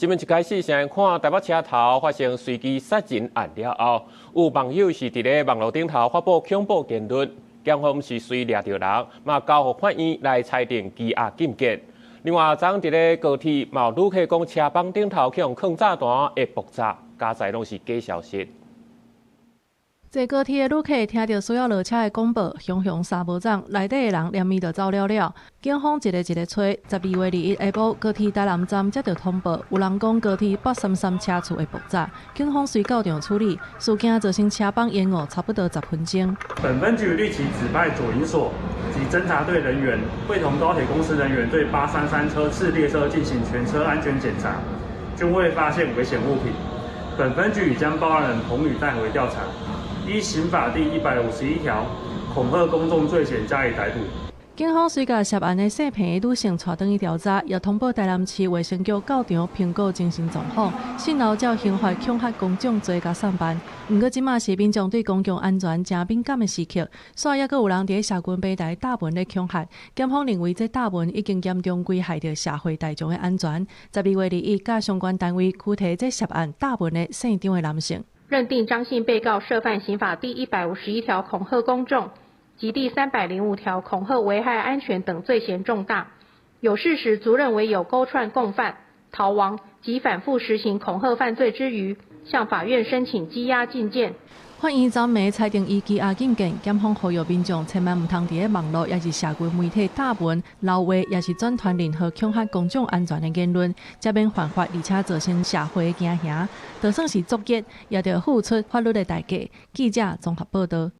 新闻一开始，先看台北车头发生随机杀人案了后，有网友是伫咧网络顶头发布恐怖言论，检方是随掠到人，嘛交予法院来裁定羁押禁见。另外，昨伫咧高铁，嘛有旅客讲车帮顶头去用抗炸弹会爆炸，加载拢是假消息。 坐高铁的旅客听到需要落车的广播，熊熊杀无踪，内底的人连咪就走了了。警方一个找，12月21日下晡，高铁台南站接到通报，有人讲高铁833车次会爆炸，警方随到场处理，事件造成车帮延误差不多10分钟。本分局立即指派左营所及侦查队人员，会同高铁公司人员对833车次列车进行全车安全检查，均未发现危险物品。本分局已将报案人彭宇带回调查。 依刑法第151条，恐吓公众罪嫌加以逮捕。警方随甲涉案的姓彭的女性带转去调查，也通报台南市卫生局校长评估精神状况，信劳照刑法恐吓公众罪甲上班。不过，即马是民众对公共安全真敏感的时刻，所以还有人伫社群平台大文咧恐吓。检方认为，这大文已经严重危害着社会大众的安全。12月21日，甲相关单位拘提这涉案大文的姓张的男性。 认定张姓被告涉犯刑法第151条恐吓公众及第305条恐吓危害安全等罪嫌重大，有事实足认为有勾串共犯、逃亡及反复实行恐吓犯罪之余，向法院申请羁押禁见。 法院昨暝裁定伊羁押禁见，检方呼吁民众千万唔通伫咧网络也是社群媒体打文、留话，也是转传任何恐吓公众安全的言论，才免犯法，而且造成社会的惊吓。就算是作业，也要付出法律的代价。记者综合报道。